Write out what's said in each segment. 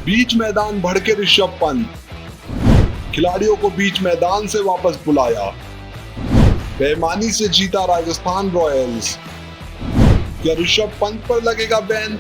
बीच मैदान भड़के ऋषभ पंत, खिलाड़ियों को बीच मैदान से वापस बुलाया, बेईमानी से जीता राजस्थान रॉयल्स, क्या ऋषभ पंत पर लगेगा बैन?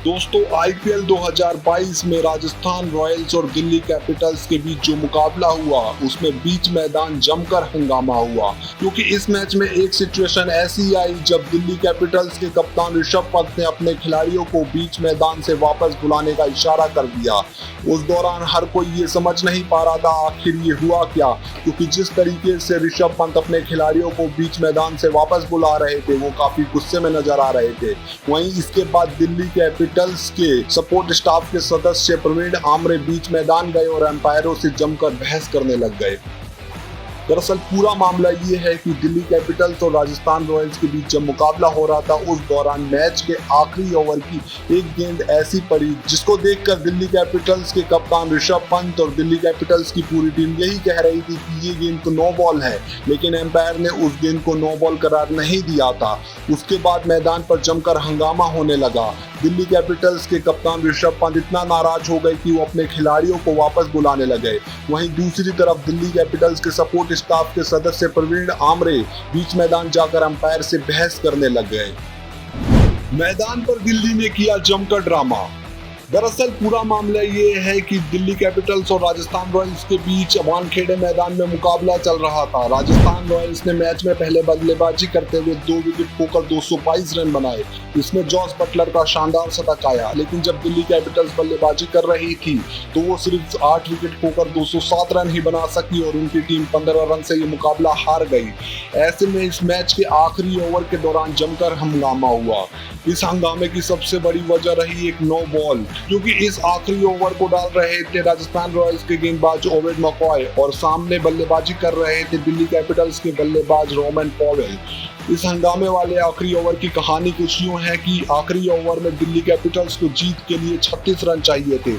दोस्तों, आईपीएल 2022 में राजस्थान रॉयल्स और दिल्ली कैपिटल्स के बीच जो मुकाबला हुआ उसमें बीच मैदान जमकर हंगामा हुआ, क्योंकि इस मैच में एक सिचुएशन ऐसी आई जब दिल्ली कैपिटल्स के कप्तान ऋषभ पंत ने अपने खिलाड़ियों को बीच मैदान से वापस बुलाने का इशारा कर दिया। उस दौरान हर कोई ये समझ नहीं पा रहा था आखिर ये हुआ क्या, क्योंकि जिस तरीके से ऋषभ पंत अपने खिलाड़ियों को बीच मैदान से वापस बुला रहे थे वो काफी गुस्से में नजर आ रहे थे। वहीं इसके बाद दिल्ली कैपिटल्स के सपोर्ट स्टाफ के सदस्य प्रवीण आमरे बीच मैदान गए और अंपायरों से जमकर बहस करने लग गए। दरअसल पूरा मामला ये है कि दिल्ली कैपिटल्स और राजस्थान रॉयल्स के बीच जब मुकाबला हो रहा था उस दौरान मैच के आखिरी ओवर की एक गेंद ऐसी पड़ी जिसको देखकर दिल्ली कैपिटल्स के कप्तान ऋषभ पंत और दिल्ली कैपिटल्स की पूरी टीम यही कह रही थी कि ये गेंद तो नो बॉल है, लेकिन एम्पायर ने उस गेंद को नो बॉल करार नहीं दिया था। उसके बाद मैदान पर जमकर हंगामा होने लगा। दिल्ली कैपिटल्स के कप्तान ऋषभ पंत इतना नाराज हो गए कि वो अपने खिलाड़ियों को वापस बुलाने लगे। वहीं दूसरी तरफ दिल्ली कैपिटल्स के सपोर्ट स्टाफ के सदस्य प्रवीण आमरे बीच मैदान जाकर अंपायर से बहस करने लग गए। मैदान पर दिल्ली ने किया जमकर ड्रामा। दरअसल पूरा मामला ये है कि दिल्ली कैपिटल्स और राजस्थान रॉयल्स के बीच वानखेड़े मैदान में मुकाबला चल रहा था। राजस्थान रॉयल्स ने मैच में पहले बल्लेबाजी करते हुए 2 विकेट खोकर 222 रन बनाए। इसमें जॉस बटलर का शानदार शतक आया, लेकिन जब दिल्ली कैपिटल्स बल्लेबाजी कर रही थी तो वो सिर्फ 8 विकेट खोकर 207 रन ही बना सकी और उनकी टीम 15 रन से ये मुकाबला हार गई। ऐसे में इस मैच के आखिरी ओवर के दौरान जमकर हंगामा हुआ। इस हंगामे की सबसे बड़ी वजह रही एक नो बॉल, क्योंकि इस आखिरी ओवर को डाल रहे थे राजस्थान रॉयल्स के गेंदबाज ओवेड मैकॉय और सामने बल्लेबाजी कर रहे थे दिल्ली कैपिटल्स के बल्लेबाज रोमन पॉवेल। इस हंगामे वाले आखिरी ओवर की कहानी कुछ यूं है कि आखिरी ओवर में दिल्ली कैपिटल्स को जीत के लिए 36 रन चाहिए थे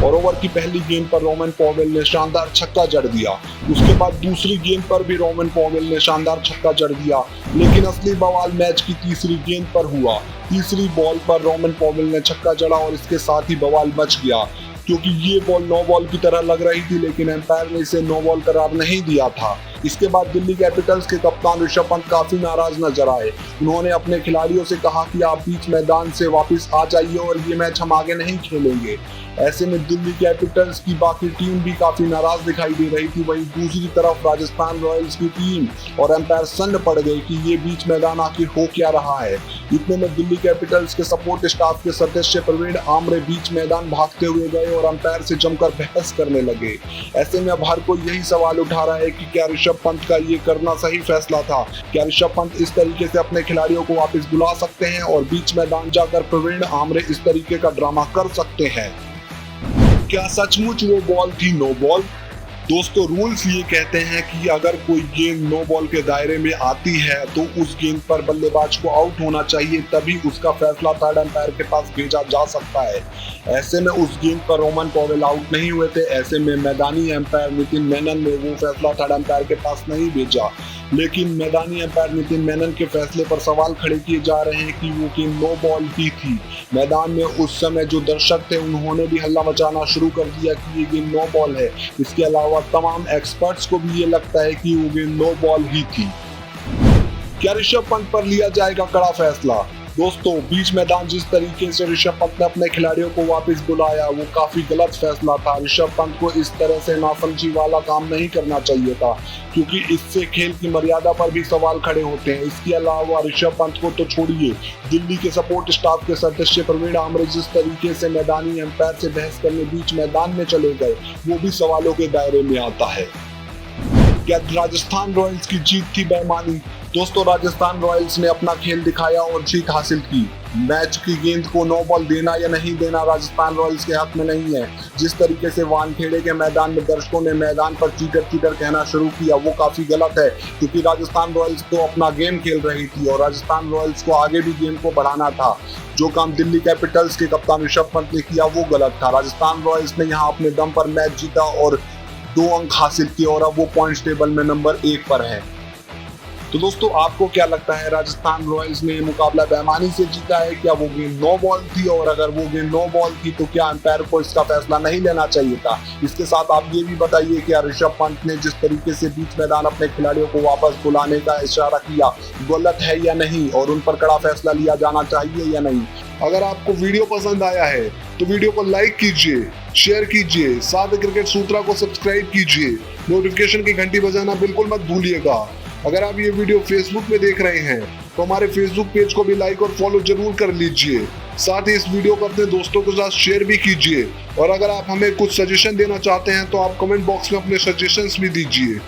और ओवर की पहली गेंद पर रोमन पॉवेल ने शानदार छक्का जड़ दिया। उसके बाद दूसरी गेंद पर भी रोमन पॉवेल ने शानदार छक्का जड़ दिया, लेकिन असली बवाल मैच की तीसरी गेंद पर हुआ। तीसरी बॉल पर रोमन पॉवेल ने छक्का जड़ा और इसके साथ ही बवाल मच गया, क्योंकि ये बॉल नो बॉल की तरह लग रही थी, लेकिन एम्पायर ने इसे नो बॉल करार नहीं दिया था। इसके बाद दिल्ली कैपिटल्स के कप्तान ऋषभ पंत काफी नाराज नजर आए। उन्होंने अपने खिलाड़ियों से कहा कि आप बीच मैदान से वापस आ जाइए और ये मैच हम आगे नहीं खेलेंगे। ऐसे में दिल्ली कैपिटल्स की बाकी टीम भी काफी नाराज दिखाई दे रही थी। वहीं दूसरी तरफ राजस्थान रॉयल्स की टीम और एम्पायर सन्न पड़ गए कि ये बीच मैदान आखिर हो क्या रहा है। इतने में दिल्ली कैपिटल्स के सपोर्ट स्टाफ के सदस्य प्रवीण आमरे बीच मैदान भागते हुए गए और एम्पायर से जमकर बहस करने लगे। ऐसे में अब हर कोई यही सवाल उठा रहा है कि क्या ऋषभ पंत का ये करना सही फैसला था? क्या ऋषभ पंत इस तरीके से अपने खिलाड़ियों को वापस बुला सकते हैं और बीच मैदान जाकर प्रवीण आमरे इस तरीके का ड्रामा कर सकते हैं? क्या सचमुच वो बॉल थी नो बॉल? दोस्तों, रूल्स ये कहते हैं कि अगर कोई गेंद नो बॉल के दायरे में आती है तो उस गेंद पर बल्लेबाज को आउट होना चाहिए, तभी उसका फैसला थर्ड अंपायर के पास भेजा जा सकता है। ऐसे में उस गेंद पर रोमन पॉवेल आउट नहीं हुए थे। ऐसे में मैदानी अंपायर नितिन मेनन ने वो फैसला थर्ड अंपायर के पास नहीं भेजा, लेकिन मैदानी अंपायर नितिन मेनन के फैसले पर सवाल खड़े किए जा रहे हैं कि वो गेंद नो बॉल ही थी। मैदान में उस समय जो दर्शक थे उन्होंने भी हल्ला मचाना शुरू कर दिया कि ये गेंद नो बॉल है। इसके अलावा तमाम एक्सपर्ट्स को भी ये लगता है कि वो गेंद नो बॉल ही थी। क्या ऋषभ पंत पर लिया जाएगा कड़ा फैसला? दोस्तों, बीच मैदान जिस तरीके से ऋषभ पंत ने अपने खिलाड़ियों को वापस बुलाया वो काफी गलत फैसला था। ऋषभ पंत को इस तरह से नासमझी वाला काम नहीं करना चाहिए था, क्योंकि इससे खेल की मर्यादा पर भी सवाल खड़े होते हैं। इसके अलावा ऋषभ पंत को तो छोड़िए, दिल्ली के सपोर्ट स्टाफ के सदस्य प्रवीण आमरे जिस तरीके से मैदानी अंपायर से बहस करने बीच मैदान में चले गए वो भी सवालों के दायरे में आता है। क्या राजस्थान रॉयल्स की जीत थी बेईमानी? दोस्तों, राजस्थान रॉयल्स ने अपना खेल दिखाया और जीत हासिल की। मैच की गेंद को नो बॉल देना या नहीं देना राजस्थान रॉयल्स के हाथ में नहीं है। जिस तरीके से वानखेड़े के मैदान में दर्शकों ने मैदान पर चीटर चीटर कहना शुरू किया वो काफी गलत है, क्योंकि राजस्थान रॉयल्स तो अपना गेम खेल रही थी और राजस्थान रॉयल्स को आगे भी गेम को बढ़ाना था। जो काम दिल्ली कैपिटल्स के कप्तान ऋषभ पंत ने किया वो गलत था। राजस्थान रॉयल्स ने यहाँ अपने दम पर मैच जीता और 2 अंक हासिल किए और अब वो पॉइंट्स टेबल में नंबर 1 पर है। तो दोस्तों आपको क्या लगता है, राजस्थान रॉयल्स ने मुकाबला बेईमानी से जीता है? क्या वो गेंद नो बॉल थी? और अगर वो गेंद नो बॉल थी तो क्या अंपायर को इसका फैसला नहीं लेना चाहिए था? इसके साथ आप ये भी बताइए कि ऋषभ पंत ने जिस तरीके से बीच मैदान अपने खिलाड़ियों को वापस बुलाने का इशारा किया, गलत है या नहीं, और उन पर कड़ा फैसला लिया जाना चाहिए या नहीं? अगर आपको वीडियो पसंद आया है तो वीडियो को लाइक कीजिए, शेयर कीजिए, साथ ही क्रिकेट सूत्रा को सब्सक्राइब कीजिए, नोटिफिकेशन की घंटी बजाना बिल्कुल मत भूलिएगा। अगर आप ये वीडियो फेसबुक पे देख रहे हैं तो हमारे फेसबुक पेज को भी लाइक और फॉलो जरूर कर लीजिए। साथ ही इस वीडियो को अपने दोस्तों के साथ शेयर भी कीजिए। और अगर आप हमें कुछ सजेशन देना चाहते हैं तो आप कमेंट बॉक्स में अपने सजेशंस भी दीजिए।